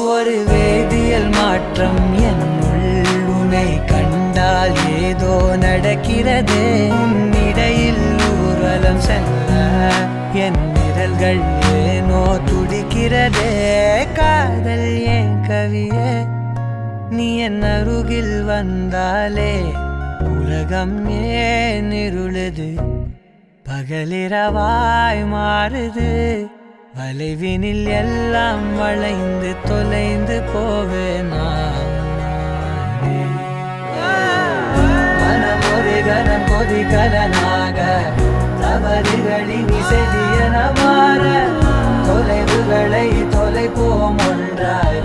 ஒரு வேதியியல் மாற்றம் என்னுள் உன்னை கண்டால் ஏதோ நடக்கிறது. இடையில் ஊர்வலம் செல்ல என் விரல்கள் ஏனோ துடிக்கிறதே. காதல் ஏன் கவியே, நீ என் அருகில் வந்தாலே உலகம் ஏன் இருளுது, பகலிரவாய் மாறுது. வளைவினில் எல்லாம் வளைந்து தொலைந்து போவேனா. மனம் ஒரு கணம் கொதிகலனாக தவறுகளின் இசையன மாற தொலைவுகளை தொலைப்போம் ஒன்றாய்.